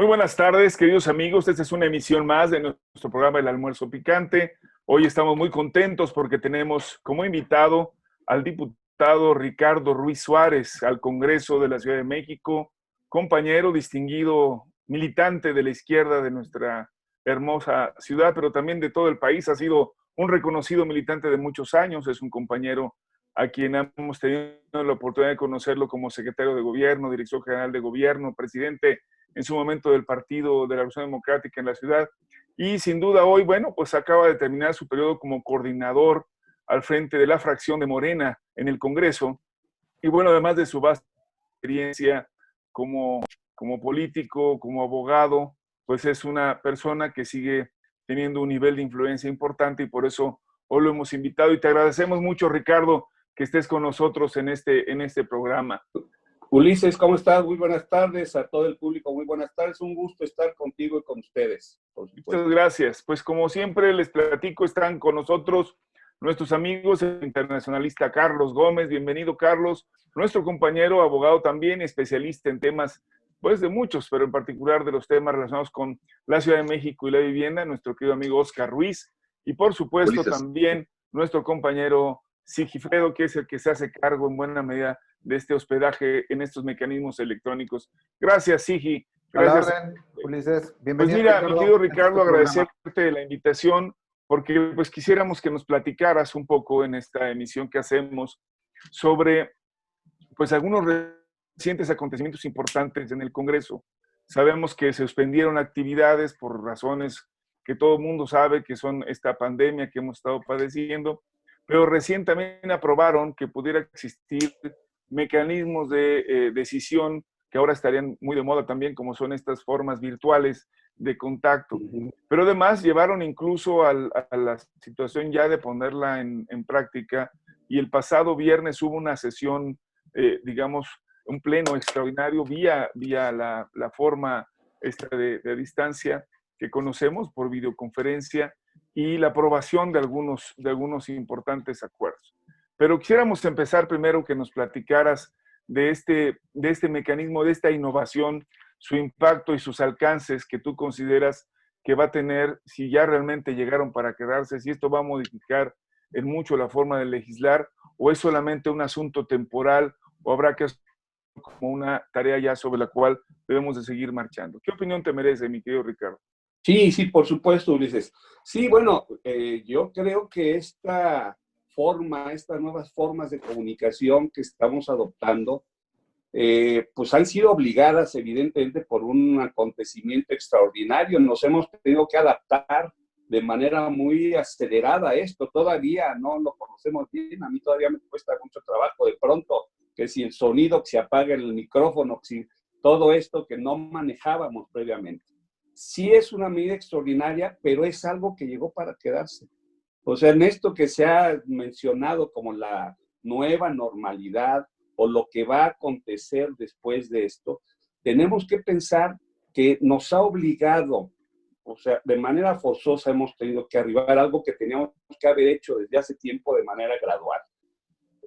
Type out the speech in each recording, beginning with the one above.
Muy buenas tardes, queridos amigos. Esta es una emisión más de nuestro programa El Almuerzo Picante. Hoy estamos muy contentos porque tenemos como invitado al diputado Ricardo Ruiz Suárez al Congreso de la Ciudad de México, compañero distinguido, militante de la izquierda de nuestra hermosa ciudad, pero también de todo el país. Ha sido un reconocido militante de muchos años. Es un compañero a quien hemos tenido la oportunidad de conocerlo como secretario de gobierno, director general de gobierno, presidente en su momento del Partido de la Revolución Democrática en la ciudad. Y sin duda hoy, bueno, pues acaba de terminar su periodo como coordinador al frente de la fracción de Morena en el Congreso. Y bueno, además de su vasta experiencia como político, como abogado, pues es una persona que sigue teniendo un nivel de influencia importante y por eso hoy lo hemos invitado. Y te agradecemos mucho, Ricardo, que estés con nosotros en este programa. Ulises, ¿cómo estás? Muy buenas tardes a todo el público, muy buenas tardes. Un gusto estar contigo y con ustedes. Muchas gracias. Pues como siempre les platico, están con nosotros nuestros amigos, el internacionalista Carlos Gómez. Bienvenido, Carlos. Nuestro compañero, abogado también, especialista en temas, pues de muchos, pero en particular de los temas relacionados con la Ciudad de México y la vivienda, nuestro querido amigo Oscar Ruiz. Y por supuesto Ulises. También nuestro compañero Sigifredo, que es el que se hace cargo en buena medida de este hospedaje en estos mecanismos electrónicos. Gracias, Sigi. Gracias. A la orden, Ulises. Bienvenido. Pues mira, Ricardo, mi querido Ricardo, agradecerte la invitación, porque pues quisiéramos que nos platicaras un poco en esta emisión que hacemos sobre pues algunos recientes acontecimientos importantes en el Congreso. Sabemos que se suspendieron actividades por razones que todo el mundo sabe, que son esta pandemia que hemos estado padeciendo, pero recién también aprobaron que pudiera existir mecanismos de decisión que ahora estarían muy de moda también, como son estas formas virtuales de contacto. Pero además llevaron incluso a la situación ya de ponerla en práctica, y el pasado viernes hubo una sesión, digamos, un pleno extraordinario vía la forma esta de distancia que conocemos por videoconferencia, y la aprobación de algunos importantes acuerdos. Pero quisiéramos empezar primero que nos platicaras de este mecanismo, de esta innovación, su impacto y sus alcances que tú consideras que va a tener, si ya realmente llegaron para quedarse, si esto va a modificar en mucho la forma de legislar, o es solamente un asunto temporal, o habrá que hacer como una tarea ya sobre la cual debemos de seguir marchando. ¿Qué opinión te merece, mi querido Ricardo? Sí, por supuesto, Ulises. Sí, bueno, yo creo que estas nuevas formas de comunicación que estamos adoptando, pues han sido obligadas evidentemente por un acontecimiento extraordinario. Nos hemos tenido que adaptar de manera muy acelerada a esto. Todavía no lo conocemos bien. A mí todavía me cuesta mucho trabajo de pronto, que si el sonido, que se apague el micrófono, que si todo esto que no manejábamos previamente. Sí es una medida extraordinaria, pero es algo que llegó para quedarse. O sea, en esto que se ha mencionado como la nueva normalidad o lo que va a acontecer después de esto, tenemos que pensar que nos ha obligado, o sea, de manera forzosa hemos tenido que arribar a algo que teníamos que haber hecho desde hace tiempo de manera gradual.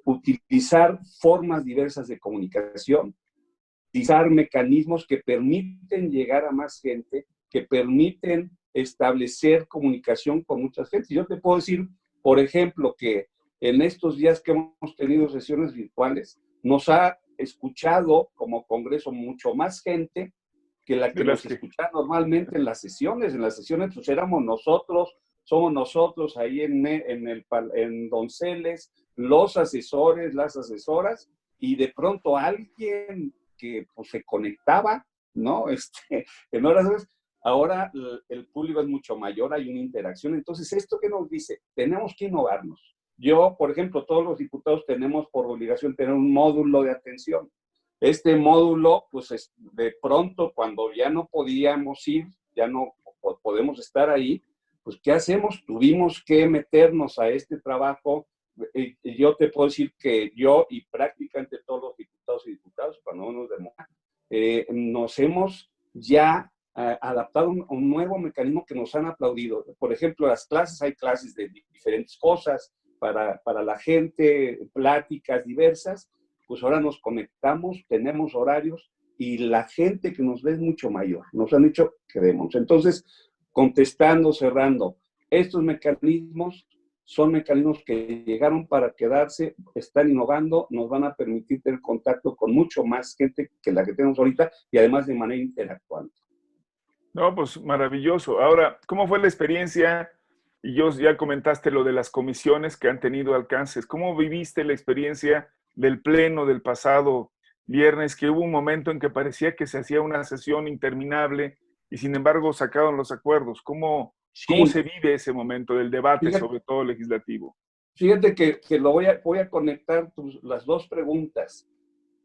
Utilizar formas diversas de comunicación, utilizar mecanismos que permiten llegar a más gente, que permiten establecer comunicación con muchas gentes. Yo te puedo decir, por ejemplo, que en estos días que hemos tenido sesiones virtuales, nos ha escuchado como Congreso mucho más gente que la que nos escuchaba normalmente en las sesiones. En las sesiones pues éramos nosotros, somos nosotros ahí en Donceles, los asesores, las asesoras, y de pronto alguien que pues, se conectaba, ¿no? En horas. Ahora el público es mucho mayor, hay una interacción. Entonces, ¿esto qué nos dice? Tenemos que innovarnos. Yo, por ejemplo, todos los diputados tenemos por obligación tener un módulo de atención. Este módulo, pues de pronto, cuando ya no podíamos ir, ya no podemos estar ahí, pues ¿qué hacemos? Tuvimos que meternos a este trabajo. Yo te puedo decir que yo y prácticamente todos los diputados y diputadas, cuando nos nos hemos ya adaptado un nuevo mecanismo que nos han aplaudido. Por ejemplo, las clases, hay clases de diferentes cosas para la gente, pláticas diversas, pues ahora nos conectamos, tenemos horarios y la gente que nos ve es mucho mayor. Nos han dicho que demos. Entonces, contestando, cerrando, estos mecanismos son mecanismos que llegaron para quedarse, están innovando, nos van a permitir tener contacto con mucho más gente que la que tenemos ahorita y además de manera interactuante. No, pues maravilloso. Ahora, ¿cómo fue la experiencia? Y ya comentaste lo de las comisiones que han tenido alcances. ¿Cómo viviste la experiencia del pleno del pasado viernes, que hubo un momento en que parecía que se hacía una sesión interminable y sin embargo sacaron los acuerdos? ¿Cómo Sí, se vive ese momento del debate, fíjate, sobre todo legislativo? fíjate que lo voy a conectar las dos preguntas.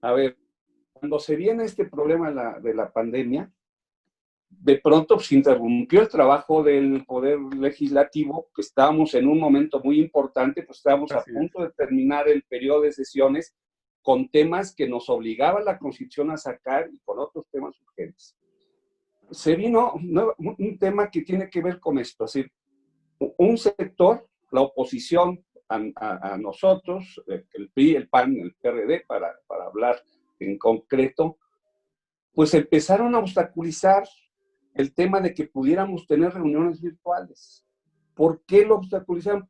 A ver, cuando se viene este problema de la pandemia, de pronto se interrumpió el trabajo del Poder Legislativo, que estábamos en un momento muy importante, pues estábamos a Así es. punto de terminar el periodo de sesiones con temas que nos obligaba la Constitución a sacar y con otros temas urgentes. Se vino un tema que tiene que ver con esto, es decir, un sector, la oposición a nosotros, el PRI, el PAN, el PRD, para hablar en concreto, pues empezaron a obstaculizar el tema de que pudiéramos tener reuniones virtuales. ¿Por qué lo obstaculizaron?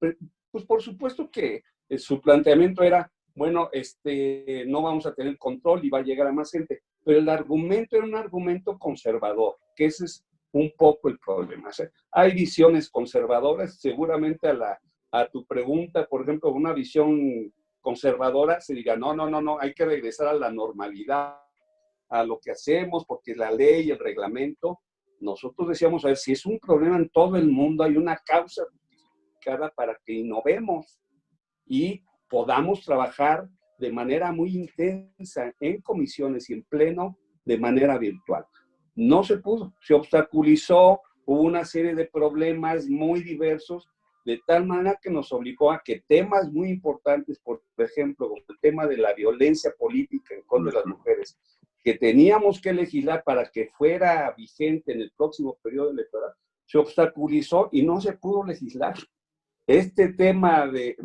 Pues por supuesto que su planteamiento era, bueno, no vamos a tener control y va a llegar a más gente, pero el argumento era un argumento conservador, que ese es un poco el problema. O sea, hay visiones conservadoras, seguramente a tu pregunta, por ejemplo, una visión conservadora se diga, no, hay que regresar a la normalidad, a lo que hacemos, porque la ley, el reglamento. Nosotros decíamos, a ver, si es un problema en todo el mundo, hay una causa justificada para que innovemos y podamos trabajar de manera muy intensa en comisiones y en pleno de manera virtual. No se pudo, se obstaculizó, hubo una serie de problemas muy diversos, de tal manera que nos obligó a que temas muy importantes, por ejemplo, como el tema de la violencia política en contra de las mujeres, que teníamos que legislar para que fuera vigente en el próximo periodo electoral, se obstaculizó y no se pudo legislar. Este tema de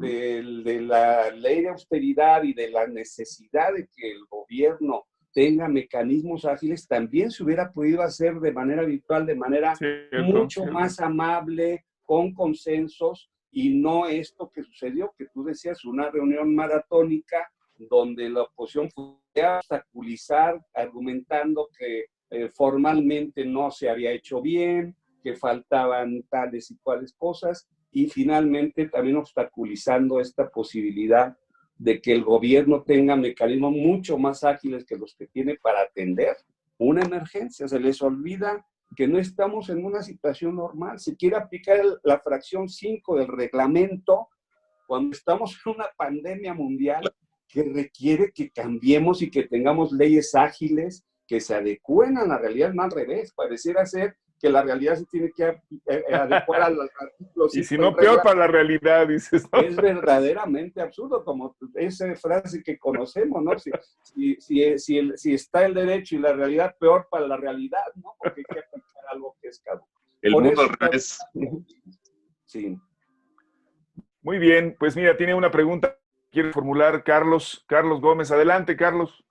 la ley de austeridad y de la necesidad de que el gobierno tenga mecanismos ágiles, también se hubiera podido hacer de manera virtual, de manera mucho más amable, con consensos, y no esto que sucedió, que tú decías, una reunión maratónica donde la oposición podía obstaculizar argumentando que formalmente no se había hecho bien, que faltaban tales y cuales cosas, y finalmente también obstaculizando esta posibilidad de que el gobierno tenga mecanismos mucho más ágiles que los que tiene para atender una emergencia. Se les olvida que no estamos en una situación normal. Se quiere aplicar la fracción 5 del reglamento cuando estamos en una pandemia mundial que requiere que cambiemos y que tengamos leyes ágiles que se adecúen a la realidad, no al revés. Pareciera ser que la realidad se tiene que adecuar a los artículos. Y si no, peor para la realidad, dices, ¿no? Es verdaderamente absurdo, como esa frase que conocemos, ¿no? Si está el derecho y la realidad, peor para la realidad, ¿no? Porque hay que aplicar algo que es caduco. El Por mundo eso, al revés. Sí. Muy bien, pues mira, tiene una pregunta que quiere formular Carlos Gómez. Adelante, Carlos.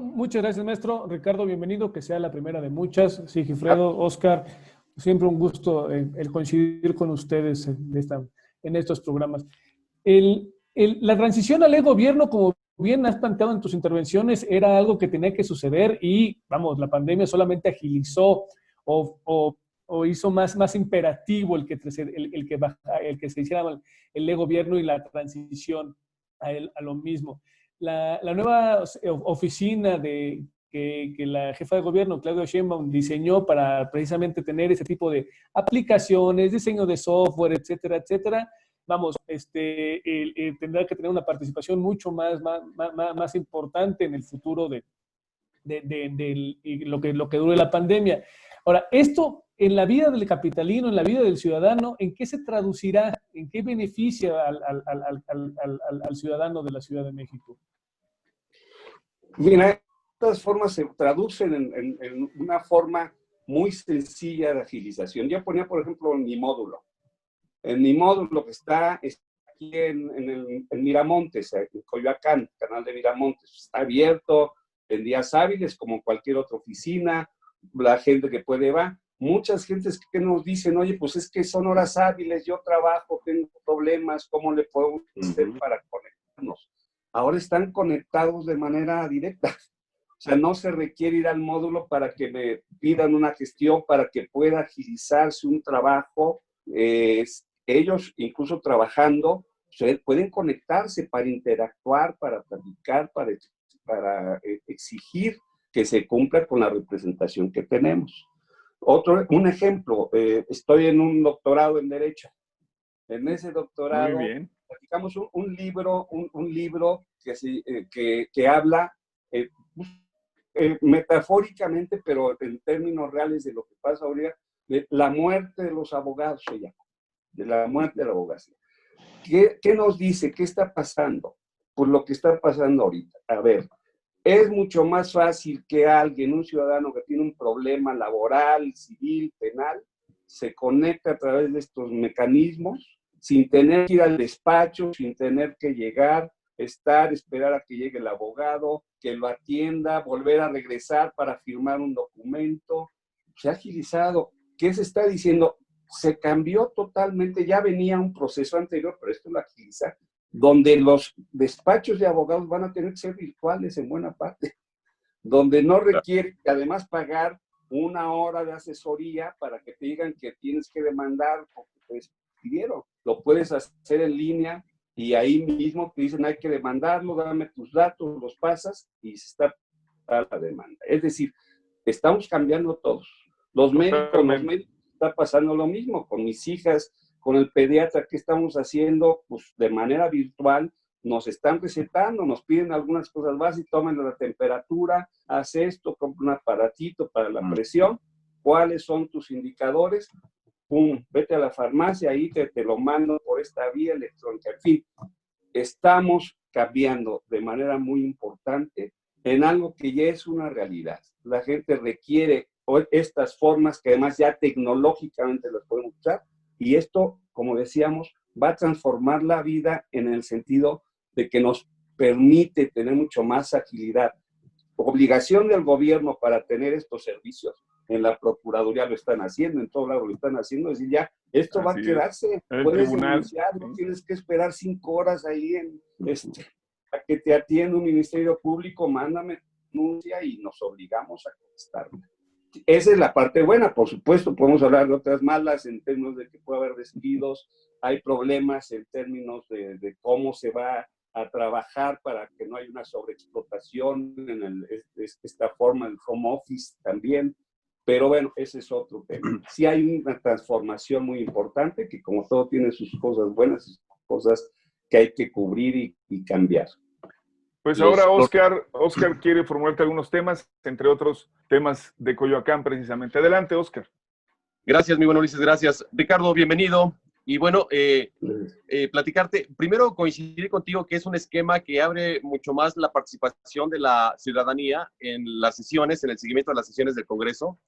Muchas gracias, maestro. Ricardo, bienvenido, que sea la primera de muchas. Sigifredo, Oscar, siempre un gusto el coincidir con ustedes en estos programas. La transición al e-gobierno, como bien has planteado en tus intervenciones, era algo que tenía que suceder y, vamos, la pandemia solamente agilizó o hizo más imperativo el que se hiciera el e-gobierno y la transición a lo mismo. La nueva oficina que la jefa de gobierno, Claudia Sheinbaum, diseñó para precisamente tener ese tipo de aplicaciones, diseño de software, etcétera, etcétera, vamos, tendrá que tener una participación mucho más importante en el futuro de lo que dure la pandemia. Ahora, esto en la vida del capitalino, en la vida del ciudadano, ¿en qué se traducirá? ¿En qué beneficia al ciudadano de la Ciudad de México? Mira, estas formas se traducen en una forma muy sencilla de agilización. Yo ponía, por ejemplo, en mi módulo. En mi módulo que está aquí en Miramontes, en Coyoacán, canal de Miramontes, está abierto, en días hábiles, como cualquier otra oficina, la gente que puede va. Muchas gentes que nos dicen, oye, pues es que son horas hábiles, yo trabajo, tengo problemas, ¿cómo le podemos hacer para conectarnos? Ahora están conectados de manera directa. O sea, no se requiere ir al módulo para que me pidan una gestión, para que pueda agilizarse un trabajo. Ellos, incluso trabajando, pueden conectarse para interactuar, para platicar, para exigir que se cumpla con la representación que tenemos. Un ejemplo, estoy en un doctorado en Derecho. En ese doctorado platicamos un libro que habla metafóricamente, pero en términos reales de lo que pasa ahorita, de la muerte de los abogados, se llama, de la muerte de la abogacía. ¿Qué nos dice? ¿Qué está pasando? Pues lo que está pasando ahorita. A ver, es mucho más fácil que alguien, un ciudadano que tiene un problema laboral, civil, penal, se conecte a través de estos mecanismos sin tener que ir al despacho, sin tener que llegar, esperar a que llegue el abogado, que lo atienda, volver a regresar para firmar un documento. Se ha agilizado. ¿Qué se está diciendo? Se cambió totalmente, ya venía un proceso anterior, pero esto lo agiliza, donde los despachos de abogados van a tener que ser virtuales en buena parte, donde no requiere además pagar una hora de asesoría para que te digan que tienes que demandar porque te despidieron. Lo puedes hacer en línea y ahí mismo te dicen hay que demandarlo, dame tus datos, los pasas y se está a la demanda. Es decir, estamos cambiando todos. Los médicos está pasando lo mismo con mis hijas, con el pediatra. ¿Qué estamos haciendo? Pues de manera virtual nos están recetando, nos piden algunas cosas básicas, tomen la temperatura, haz esto, compra un aparatito para la presión, ¿cuáles son tus indicadores? Pum, vete a la farmacia, ahí te lo mando por esta vía electrónica. En fin, estamos cambiando de manera muy importante en algo que ya es una realidad. La gente requiere estas formas que además ya tecnológicamente las podemos usar, y esto, como decíamos, va a transformar la vida en el sentido de que nos permite tener mucho más agilidad. Obligación del gobierno para tener estos servicios. En la Procuraduría lo están haciendo, en todo lado lo están haciendo, es decir, ya, esto va a quedarse. Puedes denunciar, no tienes que esperar 5 horas ahí a que te atienda un ministerio público, mándame denuncia y nos obligamos a contestar. Esa es la parte buena. Por supuesto, podemos hablar de otras malas en términos de que puede haber despidos, hay problemas en términos de cómo se va a trabajar para que no haya una sobreexplotación en esta forma del home office también. Pero bueno, ese es otro tema. Sí hay una transformación muy importante que, como todo, tiene sus cosas buenas y sus cosas que hay que cubrir y cambiar. Pues ahora Oscar quiere formularte algunos temas, entre otros temas de Coyoacán precisamente. Adelante, Oscar. Gracias, mi buen Ulises, gracias. Ricardo, bienvenido. Y bueno, platicarte, primero coincidir contigo que es un esquema que abre mucho más la participación de la ciudadanía en las sesiones, en el seguimiento de las sesiones del Congreso.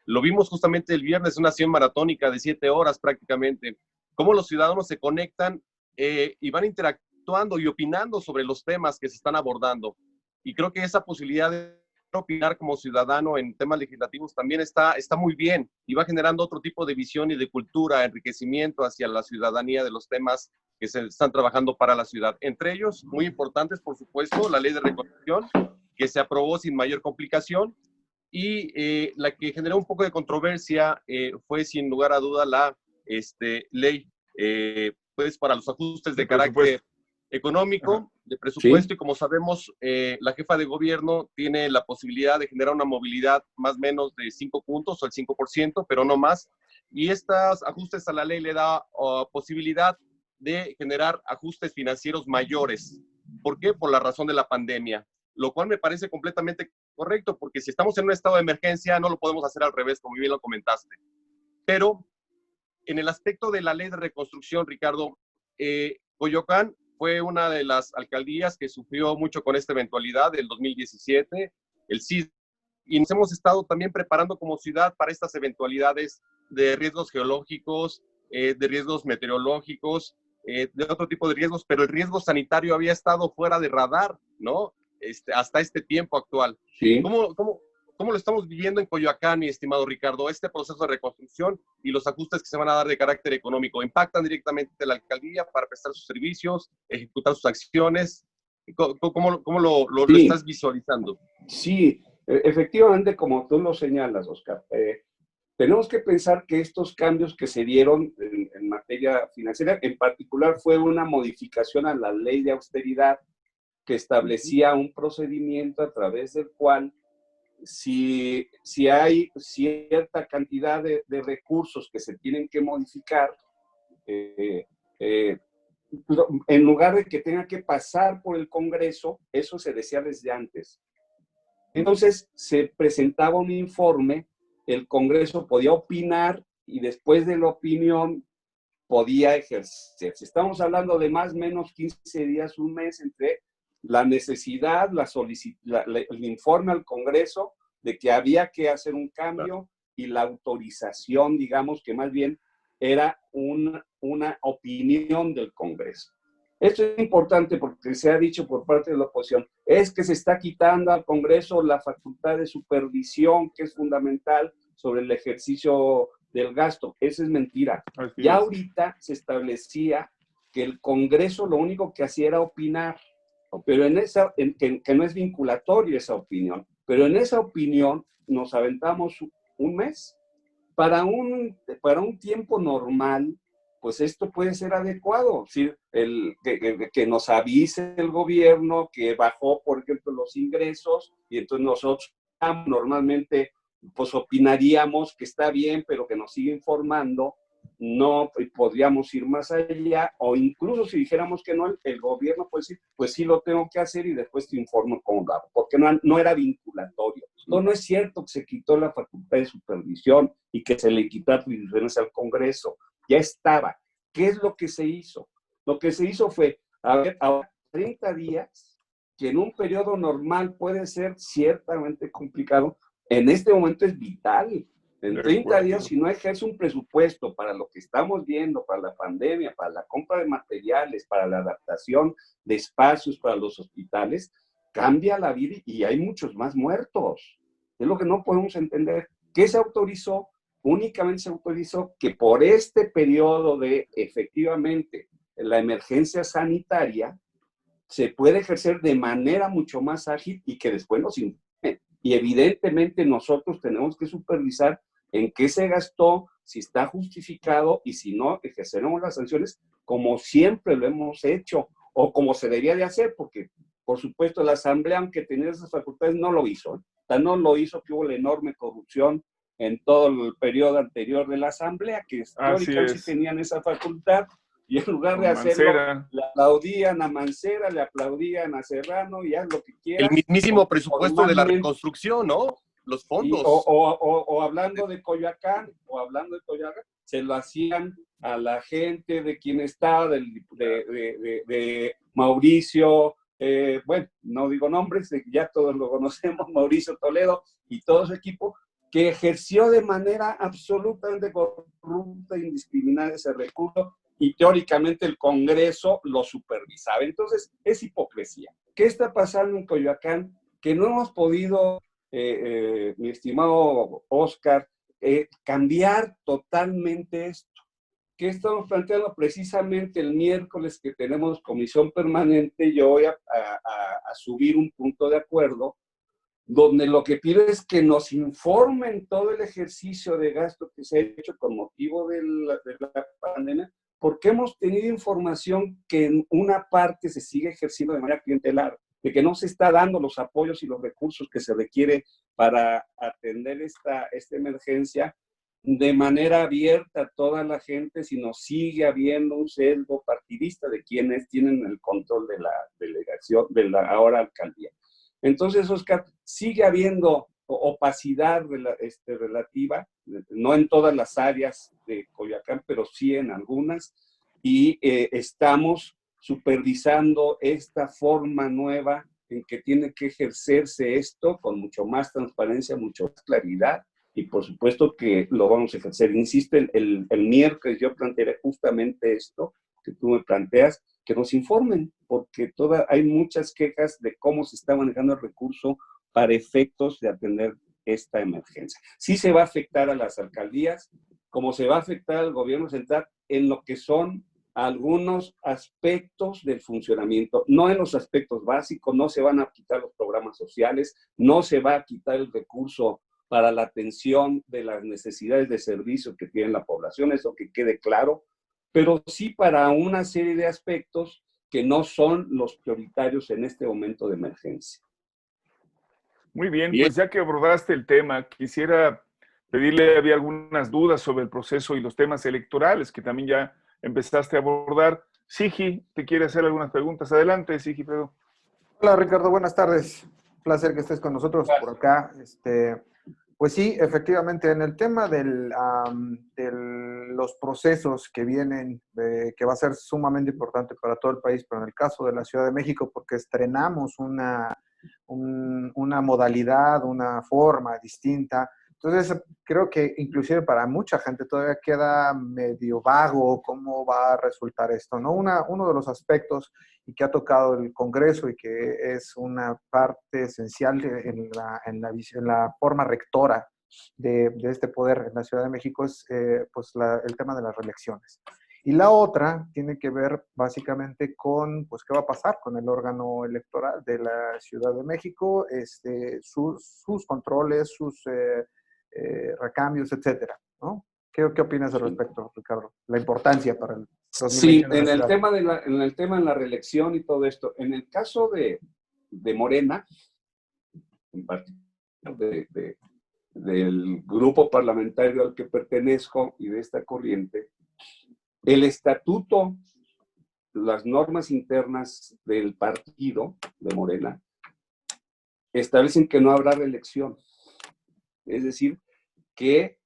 Lo vimos justamente el viernes, una sesión maratónica de 7 horas prácticamente, cómo los ciudadanos se conectan y van interactuando y opinando sobre los temas que se están abordando. Y creo que esa posibilidad de opinar como ciudadano en temas legislativos también está muy bien y va generando otro tipo de visión y de cultura, enriquecimiento hacia la ciudadanía de los temas que se están trabajando para la ciudad. Entre ellos, muy importantes, por supuesto, la ley de reconstrucción, que se aprobó sin mayor complicación, y la que generó un poco de controversia fue, sin lugar a duda, la ley pues para los ajustes de carácter económico, de presupuesto, sí. Y como sabemos, la jefa de gobierno tiene la posibilidad de generar una movilidad más o menos de 5 puntos o el 5%, pero no más. Y estos ajustes a la ley le da posibilidad de generar ajustes financieros mayores. ¿Por qué? Por la razón de la pandemia, lo cual me parece completamente correcto, porque si estamos en un estado de emergencia no lo podemos hacer al revés, como bien lo comentaste. Pero en el aspecto de la ley de reconstrucción, Ricardo, Coyoacán fue una de las alcaldías que sufrió mucho con esta eventualidad del 2017, el sismo, y nos hemos estado también preparando como ciudad para estas eventualidades de riesgos geológicos, de riesgos meteorológicos, de otro tipo de riesgos, pero el riesgo sanitario había estado fuera de radar, ¿no? hasta este tiempo actual. Sí. ¿Cómo lo estamos viviendo en Coyoacán, mi estimado Ricardo? Este proceso de reconstrucción y los ajustes que se van a dar de carácter económico, ¿impactan directamente a la alcaldía para prestar sus servicios, ejecutar sus acciones? ¿Cómo lo estás visualizando? Sí, efectivamente, como tú lo señalas, Oscar, tenemos que pensar que estos cambios que se dieron en materia financiera, en particular, fue una modificación a la ley de austeridad que establecía un procedimiento a través del cual si hay cierta cantidad de recursos que se tienen que modificar, en lugar de que tenga que pasar por el Congreso, eso se decía desde antes. Entonces se presentaba un informe, el Congreso podía opinar y después de la opinión podía ejercerse. Estamos hablando de más o menos 15 días, un mes entre la necesidad, el informe al Congreso de que había que hacer un cambio y la autorización, digamos que más bien era una opinión del Congreso. Esto es importante porque se ha dicho por parte de la oposición, es que se está quitando al Congreso la facultad de supervisión, que es fundamental sobre el ejercicio del gasto. Eso es mentira. Ya ahorita se establecía que el Congreso lo único que hacía era opinar, pero que no es vinculatorio esa opinión, pero en esa opinión nos aventamos un mes. Para un tiempo normal, pues esto puede ser adecuado, ¿sí? Que nos avise el gobierno que bajó, por ejemplo, los ingresos, y entonces nosotros normalmente pues opinaríamos que está bien, pero que nos siga informando, no podríamos ir más allá, o incluso si dijéramos que no, el gobierno puede decir, pues sí lo tengo que hacer y después te informo cómo lo hago, porque no era vinculatorio. No es cierto que se quitó la facultad de supervisión y que se le quitó atribuciones al Congreso, ya estaba. ¿Qué es lo que se hizo? Lo que se hizo fue, ahora 30 días, que en un periodo normal puede ser ciertamente complicado, en este momento es vital. En 30 días, si no ejerce un presupuesto para lo que estamos viendo, para la pandemia, para la compra de materiales, para la adaptación de espacios para los hospitales, cambia la vida y hay muchos más muertos. Es lo que no podemos entender. ¿Qué se autorizó? Únicamente se autorizó que por este periodo de, efectivamente, la emergencia sanitaria se puede ejercer de manera mucho más ágil y que después nos informe. Y evidentemente nosotros tenemos que supervisar en qué se gastó, si está justificado y si no, ejerceremos las sanciones como siempre lo hemos hecho o como se debería de hacer, porque por supuesto la Asamblea, aunque tenía esas facultades, no lo hizo. O sea, no lo hizo, que hubo la enorme corrupción en todo el periodo anterior de la Asamblea, que teóricamente sí tenían esa facultad, y en lugar de hacerlo, le aplaudían a Mancera, le aplaudían a Serrano, y haz lo que quieras. El mismísimo presupuesto de la reconstrucción, ¿no? Los fondos. O hablando de Coyoacán, se lo hacían a la gente de quien está, de Mauricio, bueno, no digo nombres, ya todos lo conocemos, Mauricio Toledo y todo su equipo, que ejerció de manera absolutamente corrupta e indiscriminada ese recurso, y teóricamente el Congreso lo supervisaba. Entonces, es hipocresía. ¿Qué está pasando en Coyoacán? Que no hemos podido, mi estimado Oscar, cambiar totalmente esto. ¿Qué estamos planteando? Precisamente el miércoles que tenemos comisión permanente, yo voy a subir un punto de acuerdo donde lo que pido es que nos informen todo el ejercicio de gasto que se ha hecho con motivo de la pandemia, porque hemos tenido información que en una parte se sigue ejerciendo de manera clientelar, de que no se está dando los apoyos y los recursos que se requiere para atender esta emergencia de manera abierta a toda la gente, sino sigue habiendo un sesgo partidista de quienes tienen el control de la delegación, de la ahora alcaldía. Entonces, Oscar, sigue habiendo opacidad relativa, no en todas las áreas de Coyoacán, pero sí en algunas, y estamos supervisando esta forma nueva en que tiene que ejercerse esto con mucho más transparencia, mucho más claridad, y por supuesto que lo vamos a ejercer. Insisto, el miércoles yo plantearé justamente esto, que tú me planteas, que nos informen, porque hay muchas quejas de cómo se está manejando el recurso para efectos de atender esta emergencia. Sí se va a afectar a las alcaldías, como se va a afectar al gobierno central en lo que son algunos aspectos del funcionamiento, no en los aspectos básicos, no se van a quitar los programas sociales, no se va a quitar el recurso para la atención de las necesidades de servicio que tiene la población, eso que quede claro, pero sí para una serie de aspectos que no son los prioritarios en este momento de emergencia. Muy bien, Bien. pues ya que abordaste el tema, quisiera pedirle, había algunas dudas sobre el proceso y los temas electorales que también ya empezaste a abordar. Sigi, ¿te quiere hacer algunas preguntas? Adelante, Sigifredo. Hola Ricardo, buenas tardes. Un placer que estés con nosotros por acá. Pues sí, efectivamente, en el tema de los procesos que vienen, que va a ser sumamente importante para todo el país, pero en el caso de la Ciudad de México, porque estrenamos una modalidad, una forma distinta. Entonces, creo que inclusive para mucha gente todavía queda medio vago cómo va a resultar esto, ¿no? Uno de los aspectos y que ha tocado el Congreso y que es una parte esencial en la forma rectora de este poder en la Ciudad de México es pues el tema de las reelecciones. Y la otra tiene que ver básicamente con, pues, qué va a pasar con el órgano electoral de la Ciudad de México, sus controles, sus recambios, etcétera, ¿no? ¿Qué opinas al respecto, Ricardo? La importancia para el 2021 Sí, en en la el ciudad. tema de la reelección y todo esto, en el caso de Morena, en particular del grupo parlamentario al que pertenezco y de esta corriente, el estatuto, las normas internas del partido de Morena establecen que no habrá reelección. Es decir, que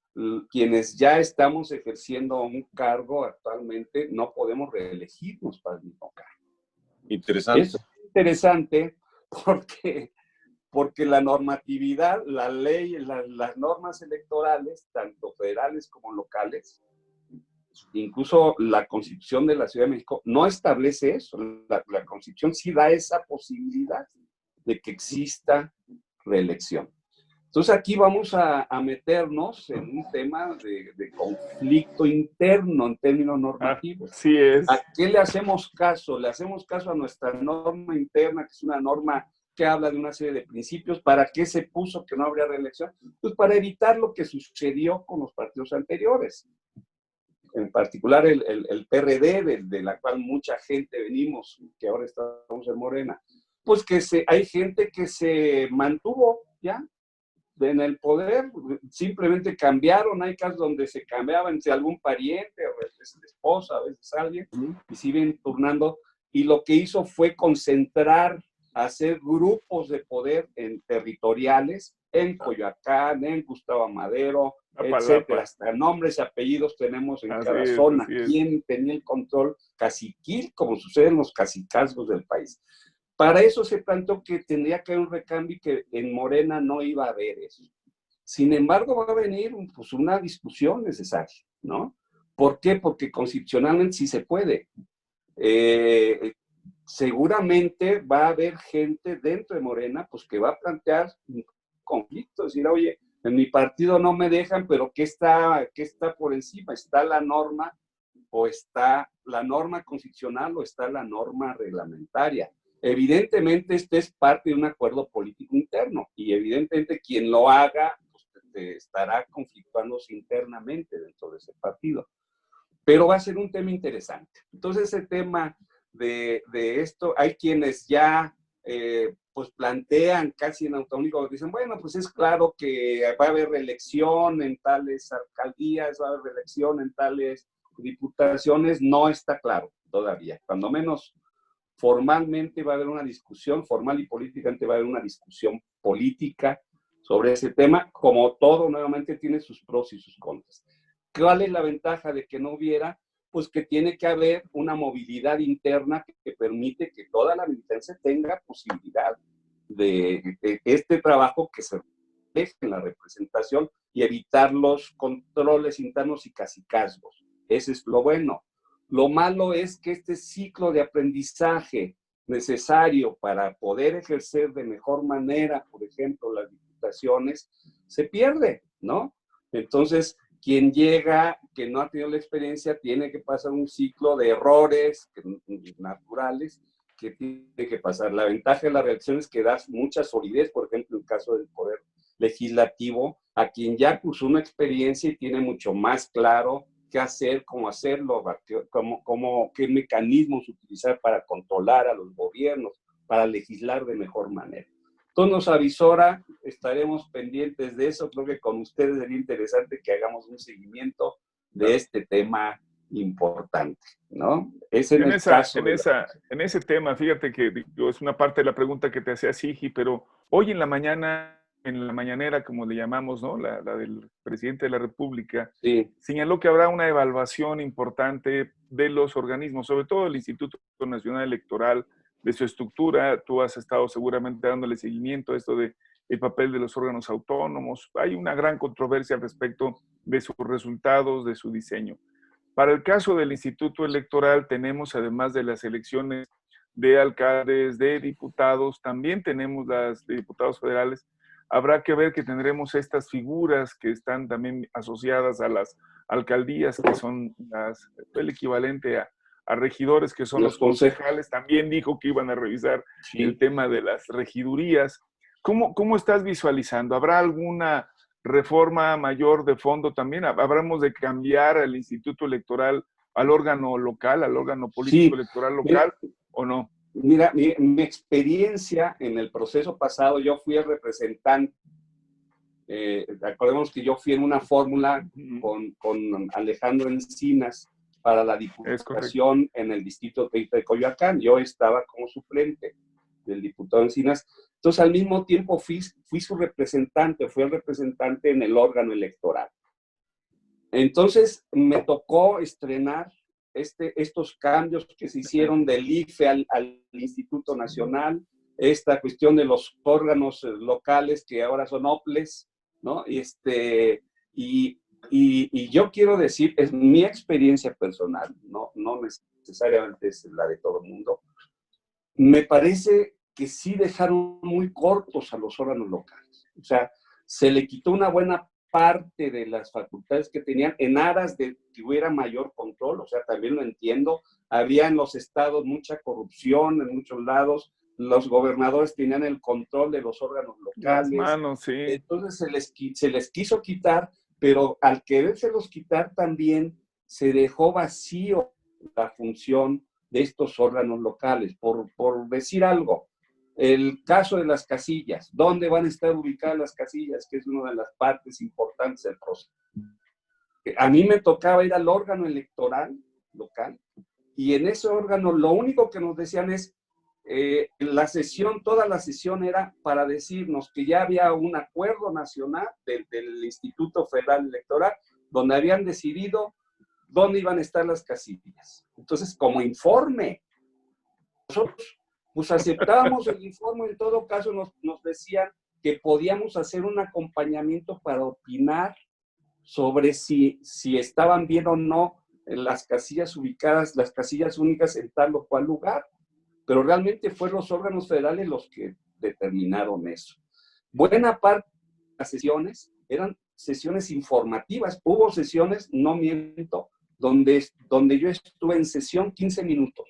quienes ya estamos ejerciendo un cargo actualmente no podemos reelegirnos para el mismo cargo. Interesante. Eso es interesante porque la normatividad, la ley, las normas electorales, tanto federales como locales, incluso la Constitución de la Ciudad de México, no establece eso. La Constitución sí da esa posibilidad de que exista reelección. Entonces aquí vamos a meternos en un tema de conflicto interno en términos normativos. Así es. ¿A qué le hacemos caso? Le hacemos caso a nuestra norma interna, que es una norma que habla de una serie de principios. ¿Para qué se puso que no habría reelección? Pues para evitar lo que sucedió con los partidos anteriores. En particular el PRD, de la cual mucha gente venimos, que ahora estamos en Morena. Pues que hay gente que se mantuvo ya en el poder, simplemente cambiaron. Hay casos donde se cambiaba entre algún pariente, a veces la esposa, a veces alguien, y siguen turnando. Y lo que hizo fue concentrar, hacer grupos de poder territoriales en Coyoacán, en Gustavo Madero, etcétera. Hasta nombres y apellidos tenemos en cada zona. ¿Quién tenía el control caciquil, como sucede en los cacicazgos del país? Para eso se planteó que tendría que haber un recambio y que en Morena no iba a haber eso. Sin embargo, va a venir pues, una discusión necesaria, ¿no? ¿Por qué? Porque constitucionalmente sí se puede. Seguramente va a haber gente dentro de Morena pues, que va a plantear un conflicto, decir, oye, en mi partido no me dejan, pero ¿qué está por encima? ¿Está la norma o está la norma constitucional o está la norma reglamentaria? Evidentemente, este es parte de un acuerdo político interno y evidentemente quien lo haga pues, estará conflictuándose internamente dentro de ese partido. Pero va a ser un tema interesante. Entonces, ese tema de esto, hay quienes ya pues plantean casi en automático, dicen, bueno, pues es claro que va a haber reelección en tales alcaldías, va a haber reelección en tales diputaciones. No está claro todavía, cuando menos formalmente va a haber una discusión, formal y políticamente va a haber una discusión política sobre ese tema. Como todo, nuevamente tiene sus pros y sus contras. ¿Cuál es la ventaja de que no hubiera? Pues que tiene que haber una movilidad interna que permite que toda la militancia tenga posibilidad de este trabajo que se refleje en la representación y evitar los controles internos y cacicazgos. Ese es lo bueno. Lo malo es que este ciclo de aprendizaje necesario para poder ejercer de mejor manera, por ejemplo, las diputaciones, se pierde, ¿no? Entonces, quien llega, que no ha tenido la experiencia, tiene que pasar un ciclo de errores naturales que tiene que pasar. La ventaja de la reacción es que das mucha solidez, por ejemplo, en el caso del Poder Legislativo, a quien ya cursó una experiencia y tiene mucho más claro qué hacer, cómo hacerlo, qué mecanismos utilizar para controlar a los gobiernos, para legislar de mejor manera. Entonces nos avisora, estaremos pendientes de eso. Creo que con ustedes sería interesante que hagamos un seguimiento de este tema importante, ¿no? Es en ese tema, fíjate que digo, es una parte de la pregunta que te hacía Sigi, pero hoy en la mañana, en la mañanera, como le llamamos, ¿no? La del presidente de la República, sí, señaló que habrá una evaluación importante de los organismos, sobre todo el Instituto Nacional Electoral, de su estructura. Tú has estado seguramente dándole seguimiento a esto de el papel de los órganos autónomos. Hay una gran controversia al respecto de sus resultados, de su diseño. Para el caso del Instituto Electoral, tenemos, además de las elecciones de alcaldes, de diputados, también tenemos las de diputados federales. Habrá que ver que tendremos estas figuras que están también asociadas a las alcaldías, que son el equivalente a regidores, que son los concejales. También dijo que iban a revisar el tema de las regidurías. ¿Cómo estás visualizando? ¿Habrá alguna reforma mayor de fondo también? ¿Habremos de cambiar al Instituto Electoral, al órgano local, al órgano político electoral local, o no? Mira, mi experiencia en el proceso pasado, yo fui el representante, acordemos que yo fui en una fórmula con Alejandro Encinas para la diputación en el distrito de Coyoacán. Yo estaba como suplente del diputado Encinas. Entonces, al mismo tiempo fui su representante, fui el representante en el órgano electoral. Entonces, me tocó estrenar estos cambios que se hicieron del IFE al Instituto Nacional, esta cuestión de los órganos locales que ahora son OPLES, ¿no? Y yo quiero decir, es mi experiencia personal, no necesariamente es la de todo el mundo. Me parece que sí dejaron muy cortos a los órganos locales. O sea, se le quitó una buena parte de las facultades que tenían en aras de que hubiera mayor control. O sea, también lo entiendo. Había en los estados mucha corrupción en muchos lados. Los gobernadores tenían el control de los órganos locales. Las manos, sí. Entonces se les quiso quitar, pero al querérselos quitar también se dejó vacío la función de estos órganos locales. Por decir algo, el caso de las casillas, ¿dónde van a estar ubicadas las casillas? Que es una de las partes importantes del proceso. A mí me tocaba ir al órgano electoral local y en ese órgano lo único que nos decían es la sesión, toda la sesión era para decirnos que ya había un acuerdo nacional del Instituto Federal Electoral donde habían decidido dónde iban a estar las casillas. Entonces, como informe, nosotros pues aceptábamos el informe. En todo caso nos decían que podíamos hacer un acompañamiento para opinar sobre si estaban bien o no las casillas ubicadas, las casillas únicas en tal o cual lugar. Pero realmente fueron los órganos federales los que determinaron eso. Buena parte de las sesiones eran sesiones informativas. Hubo sesiones, no miento, donde yo estuve en sesión 15 minutos.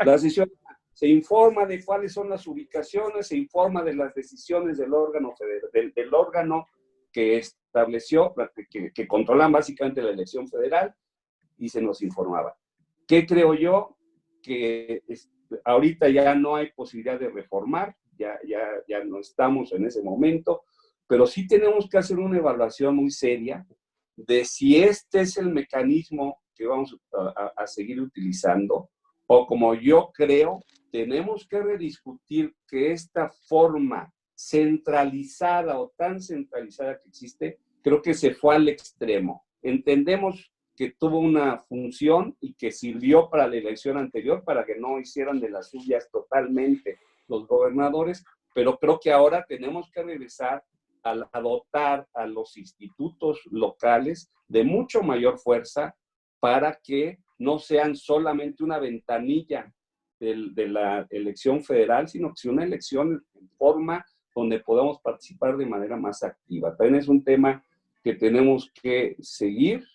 La sesión se informa de cuáles son las ubicaciones, se informa de las decisiones del órgano federal, del órgano que estableció, que controlan básicamente la elección federal, y se nos informaba. ¿Qué creo yo? Que ahorita ya no hay posibilidad de reformar, ya no estamos en ese momento, pero sí tenemos que hacer una evaluación muy seria de si este es el mecanismo que vamos a seguir utilizando, o como yo creo, tenemos que rediscutir que esta forma centralizada o tan centralizada que existe, creo que se fue al extremo. Entendemos que tuvo una función y que sirvió para la elección anterior, para que no hicieran de las suyas totalmente los gobernadores, pero creo que ahora tenemos que regresar a dotar a los institutos locales de mucho mayor fuerza para que no sean solamente una ventanilla de la elección federal, sino que sea una elección en forma donde podamos participar de manera más activa. También es un tema que tenemos que seguir.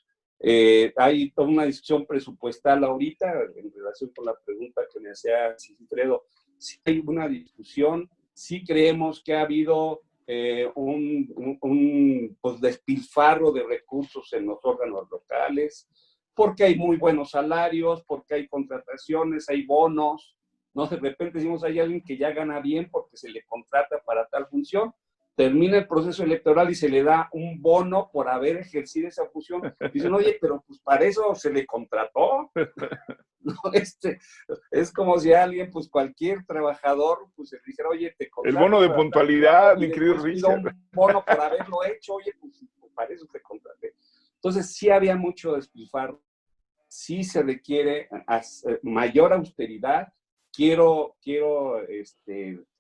Hay toda una discusión presupuestal ahorita en relación con la pregunta que me hacía Sigifredo. Sí hay una discusión, sí creemos que ha habido pues, despilfarro de recursos en los órganos locales, porque hay muy buenos salarios, porque hay contrataciones, hay bonos, ¿no? De repente decimos, hay alguien que ya gana bien porque se le contrata para tal función, termina el proceso electoral y se le da un bono por haber ejercido esa función. Dicen, oye, pero pues para eso se le contrató. ¿No? Es como si alguien, pues cualquier trabajador, pues le dijera, oye, te contrato. El bono de puntualidad, mi querido Richard. Un bono por haberlo hecho, oye, pues para eso te contraté. Entonces sí había mucho despilfarro, sí se requiere mayor austeridad. Quiero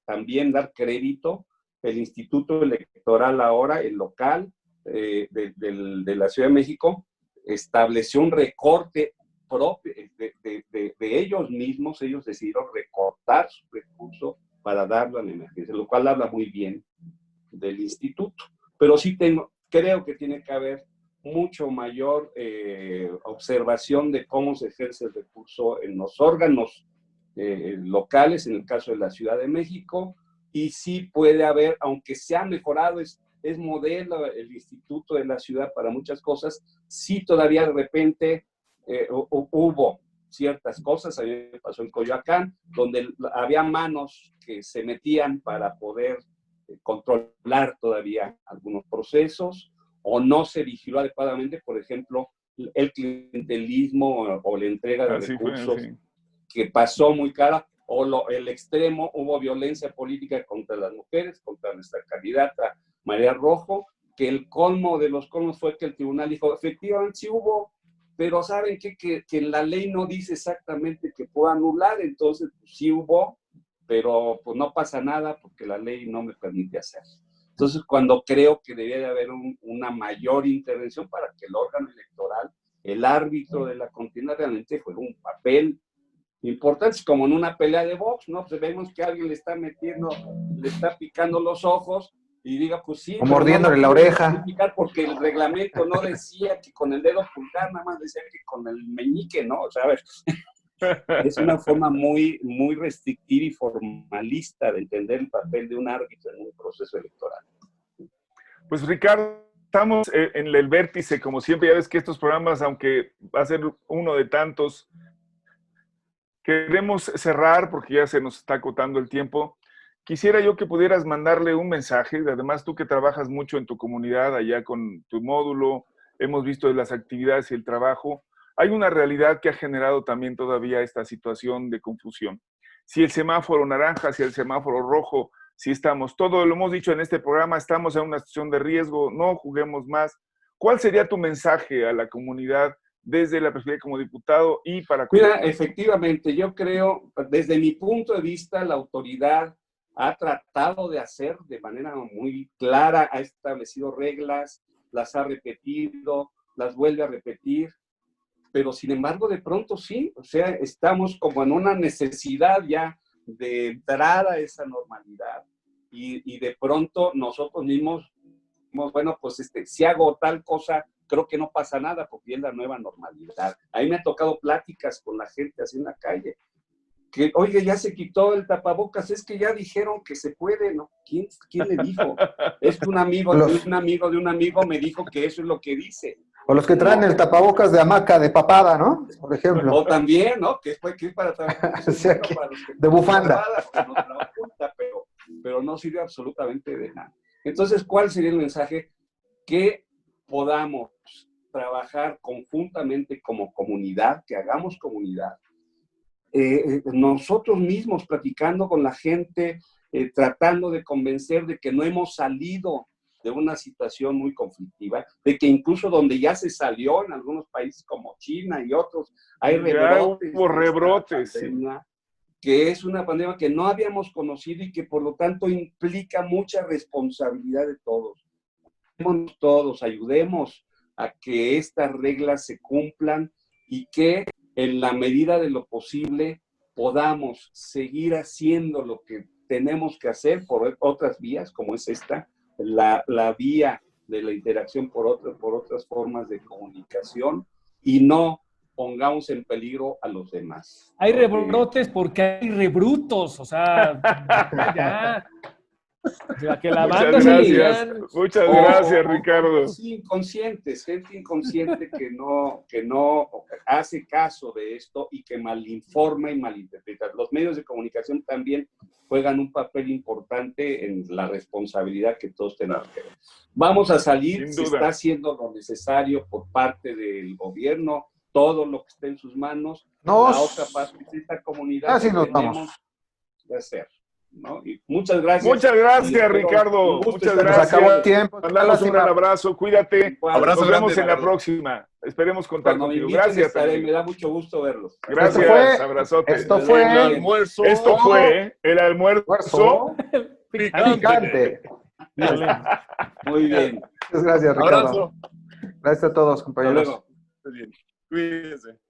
también dar crédito. El Instituto Electoral ahora, el local de la Ciudad de México, estableció un recorte propio de ellos mismos. Ellos decidieron recortar su recurso para darlo a la emergencia, lo cual habla muy bien del instituto. Pero sí creo que tiene que haber mucho mayor observación de cómo se ejerce el recurso en los órganos locales, en el caso de la Ciudad de México, y sí puede haber, aunque se ha mejorado, es modelo el Instituto de la Ciudad para muchas cosas, sí todavía de repente hubo ciertas cosas. A mí me pasó en Coyoacán, donde había manos que se metían para poder controlar todavía algunos procesos, o no se vigiló adecuadamente, por ejemplo, el clientelismo o la entrega de recursos, que pasó muy cara, o el extremo, hubo violencia política contra las mujeres, contra nuestra candidata María Rojo, que el colmo de los colmos fue que el tribunal dijo, efectivamente sí hubo, pero ¿saben qué? Que la ley no dice exactamente que pueda anular, entonces pues, sí hubo, pero pues no pasa nada porque la ley no me permite hacer. Entonces, cuando creo que debería de haber una mayor intervención para que el órgano electoral, el árbitro de la contienda, realmente juegue un papel importante, como en una pelea de box, ¿no? Pues vemos que alguien le está metiendo, le está picando los ojos y diga, pues sí. O mordiéndole la oreja. Porque el reglamento no decía que con el dedo pulgar, nada más decía que con el meñique, ¿no? O sea, a ver, es una forma muy, muy restrictiva y formalista de entender el papel de un árbitro en un proceso electoral. Pues Ricardo, estamos en el vértice, como siempre. Ya ves que estos programas, aunque va a ser uno de tantos, queremos cerrar porque ya se nos está acotando el tiempo. Quisiera yo que pudieras mandarle un mensaje, además tú que trabajas mucho en tu comunidad, allá con tu módulo, hemos visto las actividades y el trabajo. Hay una realidad que ha generado también todavía esta situación de confusión. Si el semáforo naranja, si el semáforo rojo, si estamos, todo lo hemos dicho en este programa, estamos en una situación de riesgo, no juguemos más. ¿Cuál sería tu mensaje a la comunidad desde la perspectiva como diputado y para... Mira, efectivamente, yo creo, desde mi punto de vista, la autoridad ha tratado de hacer de manera muy clara, ha establecido reglas, las ha repetido, las vuelve a repetir, pero sin embargo, de pronto sí, o sea, estamos como en una necesidad ya de entrar a esa normalidad y de pronto nosotros mismos, bueno, pues si hago tal cosa, creo que no pasa nada porque es la nueva normalidad. A mí me ha tocado pláticas con la gente así en la calle, que, oye, ya se quitó el tapabocas, es que ya dijeron que se puede, ¿no? ¿Quién le dijo? Es que un amigo de un amigo de un amigo me dijo que eso es lo que dice. O los que traen el tapabocas de hamaca de papada, ¿no? Por ejemplo. O también, ¿no? Que es para trabajar. O sea, para los que de bufanda. Pero no sirve absolutamente de nada. Entonces, ¿cuál sería el mensaje? Que podamos trabajar conjuntamente como comunidad, que hagamos comunidad. Nosotros mismos platicando con la gente, tratando de convencer de que no hemos salido de una situación muy conflictiva, de que incluso donde ya se salió en algunos países como China y otros, hay rebrotes. Hubo rebrotes, pandemia, que es una pandemia que no habíamos conocido y que por lo tanto implica mucha responsabilidad de todos. Todos ayudemos a que estas reglas se cumplan y que en la medida de lo posible, podamos seguir haciendo lo que tenemos que hacer por otras vías, como es esta, la vía de la interacción por otras formas de comunicación, y no pongamos en peligro a los demás. Hay rebrotes porque hay rebrutos, o sea, ya. O sea, que la banda Muchas se gracias, vean. muchas gracias, Ricardo. Sí, inconscientes, gente inconsciente que no hace caso de esto y que malinforma y malinterpreta. Los medios de comunicación también juegan un papel importante en la responsabilidad que todos tenemos que ver. Vamos a salir, Sin se duda. está haciendo lo necesario por parte del gobierno, todo lo que esté en sus manos. La otra parte de esta comunidad Así que nos tenemos vamos. que hacer, ¿no? Y muchas gracias. Muchas Y gracias, espero- Ricardo. un gusto Muchas estar Nos acabó el gracias. tiempo. Mandamos un gran abrazo, cuídate. Igual, Abrazo Nos vemos grande, en la Ricardo. próxima. Esperemos contar Cuando me contigo. inviten Gracias, estaré, amigo. me da mucho gusto verlos. Gracias, fue- abrazote. esto fue- El almuerzo. Esto fue el almuerzo. Esfuerzo picante. Violento. Muy bien. Muchas gracias, Ricardo. Abrazo. Gracias a todos, Hasta compañeros. luego. Muy bien. Cuídense.